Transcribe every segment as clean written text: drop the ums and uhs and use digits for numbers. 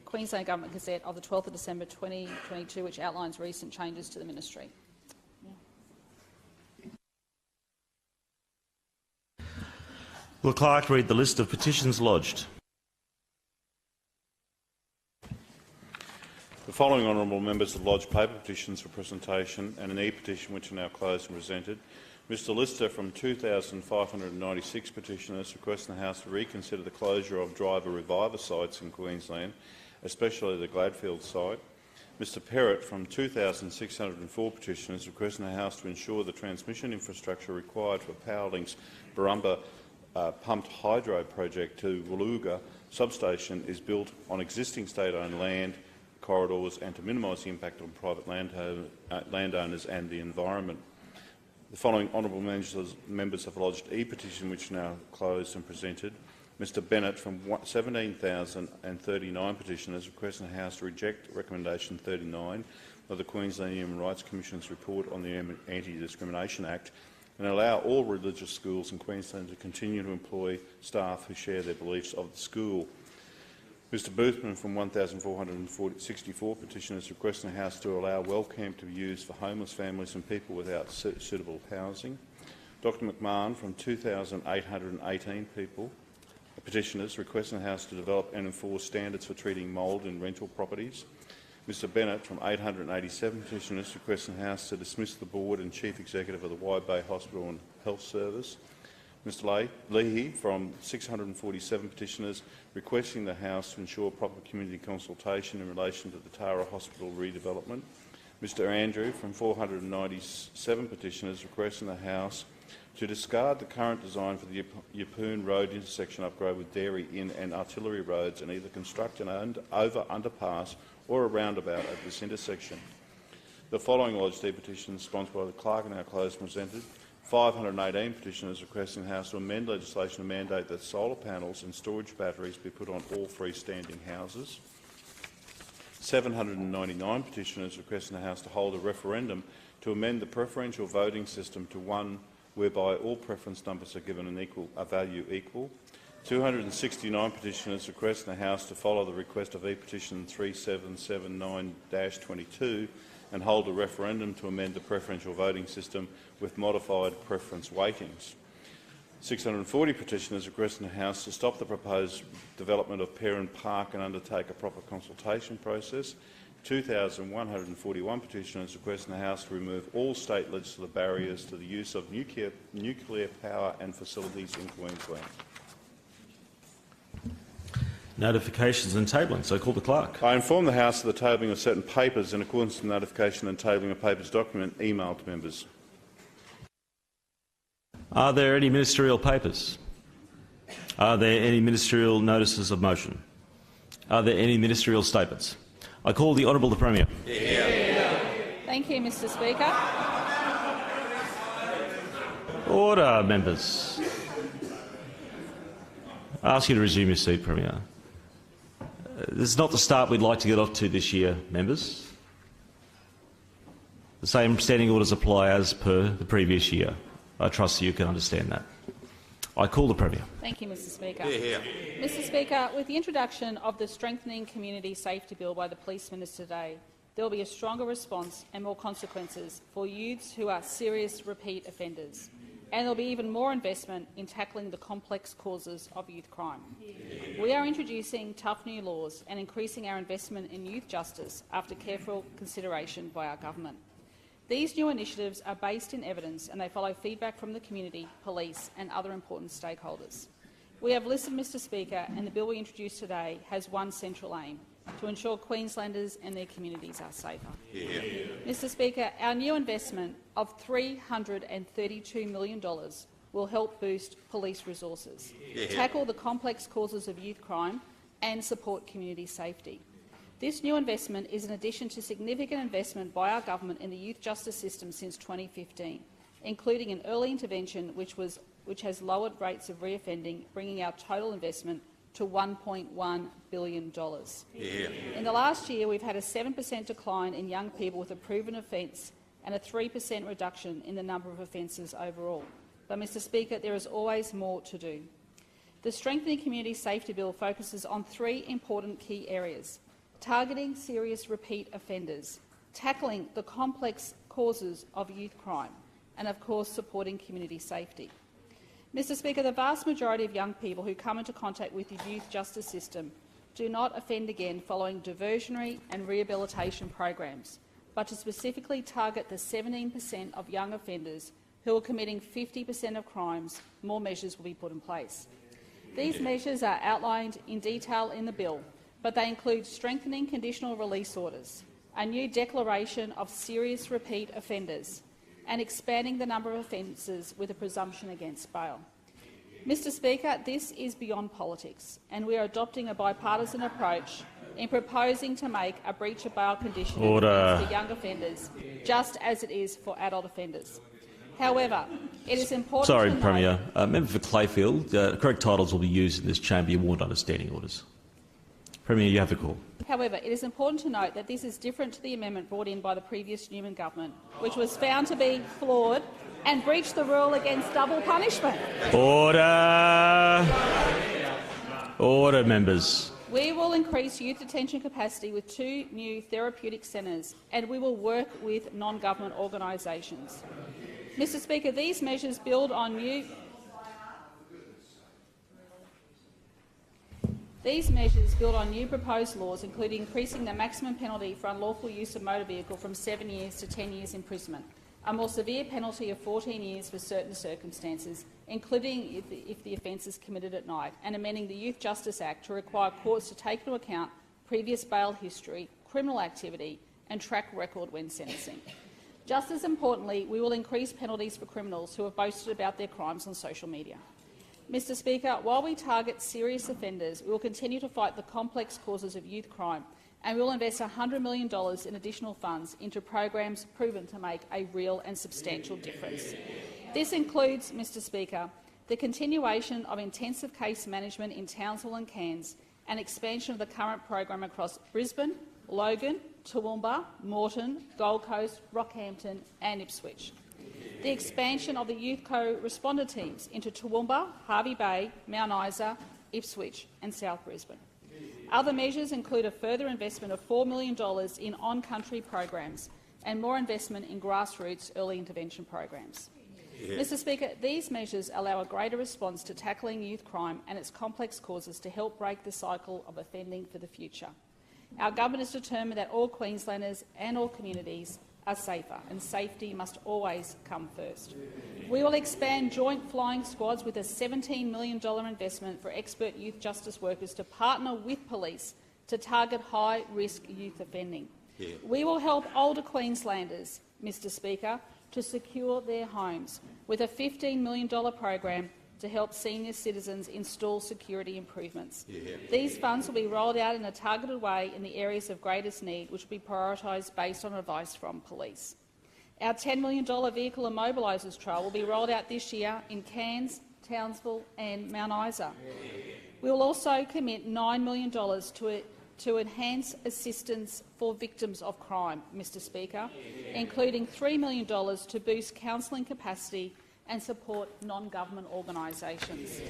Queensland Government Gazette of the 12th of December 2022, which outlines recent changes to the ministry. Will the clerk read the list of petitions lodged? The following honourable members have lodged paper petitions for presentation and an e-petition which are now closed and presented. Mr Lister from 2,596 petitioners requesting the House to reconsider the closure of driver reviver sites in Queensland, especially the Gladfield site. Mr Perrott from 2,604 petitioners requesting the House to ensure the transmission infrastructure required for Powerlink's Barumba pumped hydro project to Wuluga substation is built on existing state-owned land corridors and to minimise the impact on private landowners and the environment. The following honourable members have lodged e-petition which are now closed and presented. Mr Bennett from 17,039 petitioners requesting the House to reject recommendation 39 of the Queensland Human Rights Commission's report on the Anti-Discrimination Act and allow all religious schools in Queensland to continue to employ staff who share their beliefs of the school. Mr Boothman from 1,464 petitioners requesting the House to allow Wellcamp to be used for homeless families and people without suitable housing. Dr McMahon from 2,818 petitioners requesting the House to develop and enforce standards for treating mould in rental properties. Mr Bennett from 887 petitioners requesting the House to dismiss the board and chief executive of the Wide Bay Hospital and Health Service. Mr Leahy from 647 petitioners requesting the House to ensure proper community consultation in relation to the Tara Hospital redevelopment. Mr Andrew from 497 petitioners requesting the House to discard the current design for the Yeppoon Road intersection upgrade with Dairy Inn and Artillery Roads and either construct an underpass or a roundabout at this intersection. The following lodged e-petitions sponsored by the clerk are now closed and presented. 518 petitioners requesting the House to amend legislation to mandate that solar panels and storage batteries be put on all freestanding houses. 799 petitioners requesting the House to hold a referendum to amend the preferential voting system to one whereby all preference numbers are given a value equal. 269 petitioners requesting the House to follow the request of e-petition 3779-22 and hold a referendum to amend the preferential voting system with modified preference weightings. 640 petitioners requesting the House to stop the proposed development of Perrin Park and undertake a proper consultation process. 2,141 petitioners requesting the House to remove all state legislative barriers to the use of nuclear power and facilities in Queensland. Notifications and tabling. So I call the clerk. I inform the House of the tabling of certain papers in accordance with the notification and tabling of papers document emailed to members. Are there any ministerial papers? Are there any ministerial notices of motion? Are there any ministerial statements? I call the Honourable the Premier. Thank you, Mr Speaker. Order, members. I ask you to resume your seat, Premier. This is not the start we'd like to get off to this year, members. The same standing orders apply as per the previous year. I trust you can understand that. I call the Premier. Thank you, Mr Speaker. Mr Speaker, with the introduction of the Strengthening Community Safety Bill by the Police Minister today, there will be a stronger response and more consequences for youths who are serious repeat offenders. And there will be even more investment in tackling the complex causes of youth crime. We are introducing tough new laws and increasing our investment in youth justice after careful consideration by our government. These new initiatives are based in evidence and they follow feedback from the community, police and other important stakeholders. We have listened, Mr Speaker, and the bill we introduced today has one central aim: to ensure Queenslanders and their communities are safer. Mr Speaker, our new investment of $332 million will help boost police resources, tackle the complex causes of youth crime and support community safety. This new investment is in addition to significant investment by our government in the youth justice system since 2015, including an early intervention which has lowered rates of reoffending, bringing our total investment to $1.1 billion. In the last year, we've had a 7% decline in young people with a proven offence and a 3% reduction in the number of offences overall. But, Mr Speaker, there is always more to do. The Strengthening Community Safety Bill focuses on three important key areas: targeting serious repeat offenders, tackling the complex causes of youth crime, and of course supporting community safety. Mr Speaker, the vast majority of young people who come into contact with the youth justice system do not offend again following diversionary and rehabilitation programs, but to specifically target the 17% of young offenders who are committing 50% of crimes. More measures will be put in place. These measures are outlined in detail in the bill, but they include strengthening conditional release orders, a new declaration of serious repeat offenders, and expanding the number of offences with a presumption against bail. Mr Speaker, this is beyond politics, and we are adopting a bipartisan approach in proposing to make a breach of bail condition for young offenders, just as it is for adult offenders. However, it is important Sorry, to note— Premier. Member for Clayfield, correct titles will be used in this chamber. You warned under standing orders. Premier, you have the call. However, it is important to note that this is different to the amendment brought in by the previous Newman government, which was found to be flawed and breached the rule against double punishment. Order. Order, members. We will increase youth detention capacity with 2 new therapeutic centres, and we will work with non-government organisations. Mr Speaker, these measures build on new proposed laws, including increasing the maximum penalty for unlawful use of motor vehicle from 7 years to 10 years imprisonment, a more severe penalty of 14 years for certain circumstances, including if the offence is committed at night, and amending the Youth Justice Act to require courts to take into account previous bail history, criminal activity and track record when sentencing. Just as importantly, we will increase penalties for criminals who have boasted about their crimes on social media. Mr Speaker, while we target serious offenders, we will continue to fight the complex causes of youth crime, and we will invest $100 million in additional funds into programs proven to make a real and substantial difference. This includes, Mr Speaker, the continuation of intensive case management in Townsville and Cairns, and expansion of the current program across Brisbane, Logan, Toowoomba, Moreton, Gold Coast, Rockhampton and Ipswich. The expansion of the Youth Co-responder teams into Toowoomba, Hervey Bay, Mount Isa, Ipswich and South Brisbane. Other measures include a further investment of $4 million in on-country programs and more investment in grassroots early intervention programs. Mr Speaker, these measures allow a greater response to tackling youth crime and its complex causes to help break the cycle of offending for the future. Our government is determined that all Queenslanders and all communities are safer, and safety must always come first. We will expand joint flying squads with a $17 million investment for expert youth justice workers to partner with police to target high-risk youth offending. We will help older Queenslanders, Mr Speaker, to secure their homes with a $15 million program to help senior citizens install security improvements. These funds will be rolled out in a targeted way in the areas of greatest need, which will be prioritised based on advice from police. Our $10 million vehicle immobilisers trial will be rolled out this year in Cairns, Townsville and Mount Isa. We will also commit $9 million to enhance assistance for victims of crime, Mr Speaker, including $3 million to boost counselling capacity and support non-government organisations.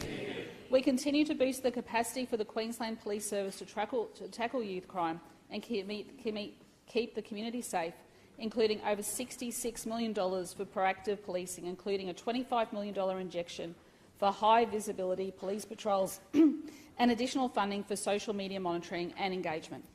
We continue to boost the capacity for the Queensland Police Service to tackle youth crime and keep the community safe, including over $66 million for proactive policing, including a $25 million injection for high-visibility police patrols and additional funding for social media monitoring and engagement.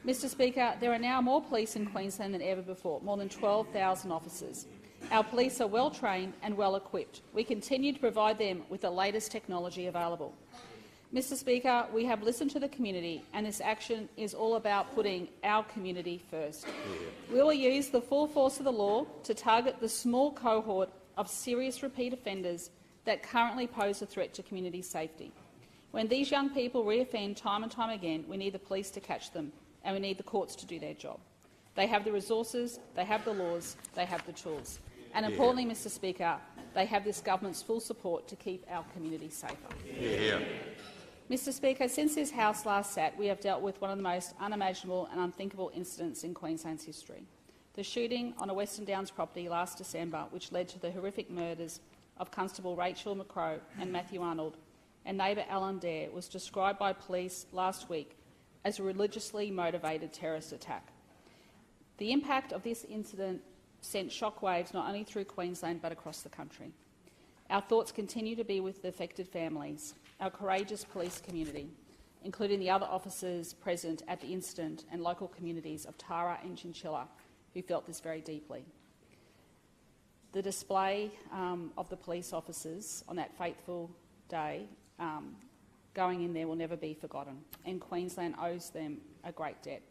Mr Speaker, there are now more police in Queensland than ever before, more than 12,000 officers. Our police are well trained and well equipped. We continue to provide them with the latest technology available. Mr Speaker, we have listened to the community, and this action is all about putting our community first. We will use the full force of the law to target the small cohort of serious repeat offenders that currently pose a threat to community safety. When these young people reoffend time and time again, we need the police to catch them, and we need the courts to do their job. They have the resources, they have the laws, they have the tools. And importantly, Mr Speaker, they have this government's full support to keep our community safer. Mr Speaker, since this House last sat, we have dealt with one of the most unimaginable and unthinkable incidents in Queensland's history. The shooting on a Western Downs property last December, which led to the horrific murders of Constable Rachel McCrow and Matthew Arnold, and neighbour Alan Dare was described by police last week as a religiously motivated terrorist attack. The impact of this incident sent shockwaves not only through Queensland but across the country. Our thoughts continue to be with the affected families, our courageous police community, including the other officers present at the incident and local communities of Tara and Chinchilla, who felt this very deeply. The display of the police officers on that fateful day going in there will never be forgotten, and Queensland owes them a great debt.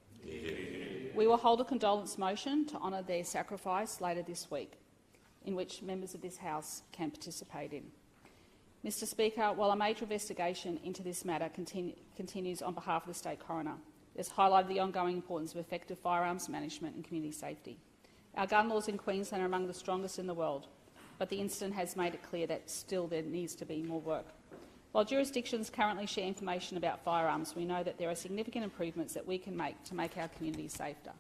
We will hold a condolence motion to honour their sacrifice later this week, in which members of this House can participate in. Mr Speaker, while a major investigation into this matter continues on behalf of the State Coroner, it has highlighted the ongoing importance of effective firearms management and community safety. Our gun laws in Queensland are among the strongest in the world, but the incident has made it clear that still there needs to be more work. While jurisdictions currently share information about firearms, we know that there are significant improvements that we can make to make our communities safer.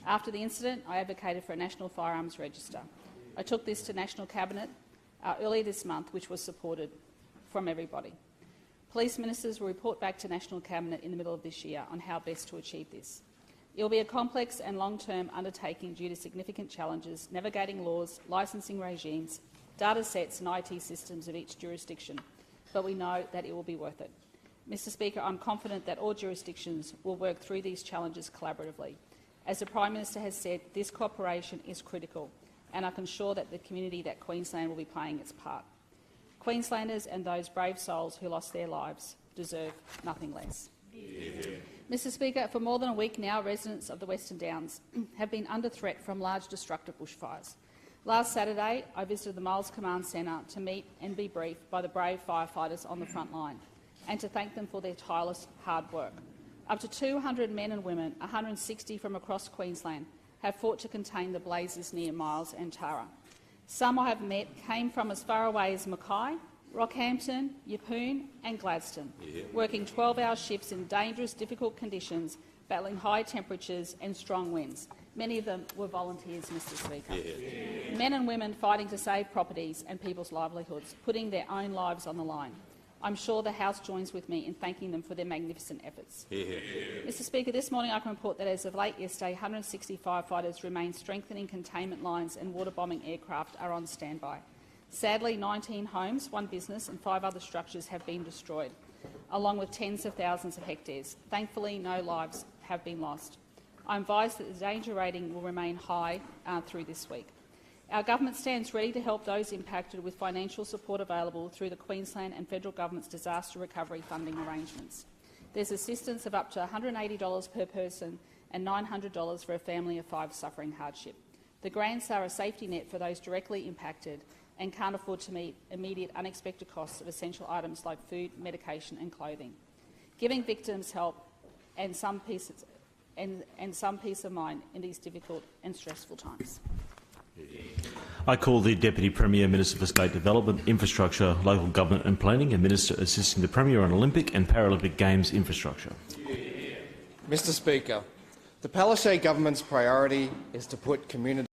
After the incident, I advocated for a national firearms register. I took this to National Cabinet earlier this month, which was supported from everybody. Police ministers will report back to National Cabinet in the middle of this year on how best to achieve this. It will be a complex and long-term undertaking due to significant challenges, navigating laws, licensing regimes, data sets and IT systems of each jurisdiction, but we know that it will be worth it. Mr Speaker, I'm confident that all jurisdictions will work through these challenges collaboratively. As the Prime Minister has said, this cooperation is critical, and I can assure that the community that Queensland will be playing its part. Queenslanders and those brave souls who lost their lives deserve nothing less. Mr Speaker, for more than a week now, residents of the Western Downs have been under threat from large destructive bushfires. Last Saturday, I visited the Miles Command Centre to meet and be briefed by the brave firefighters on the front line and to thank them for their tireless hard work. Up to 200 men and women, 160 from across Queensland, have fought to contain the blazes near Miles and Tara. Some I have met came from as far away as Mackay, Rockhampton, Yeppoon and Gladstone, working 12-hour shifts in dangerous, difficult conditions, battling high temperatures and strong winds. Many of them were volunteers, Mr Speaker. Men and women fighting to save properties and people's livelihoods, putting their own lives on the line. I'm sure the House joins with me in thanking them for their magnificent efforts. Mr Speaker, this morning I can report that as of late yesterday, 160 firefighters remain strengthening containment lines and water-bombing aircraft are on standby. Sadly, 19 homes, 1 business and 5 other structures have been destroyed, along with tens of thousands of hectares. Thankfully, no lives have been lost. I'm advised that the danger rating will remain high through this week. Our government stands ready to help those impacted with financial support available through the Queensland and federal government's disaster recovery funding arrangements. There's assistance of up to $180 per person and $900 for a family of 5 suffering hardship. The grants are a safety net for those directly impacted and can't afford to meet immediate unexpected costs of essential items like food, medication and clothing. Giving victims help and some peace of mind in these difficult and stressful times. I call the Deputy Premier, Minister for State Development, Infrastructure, Local Government and Planning and Minister assisting the Premier on Olympic and Paralympic Games infrastructure. Mr Speaker, the Palaszczuk government's priority is to put community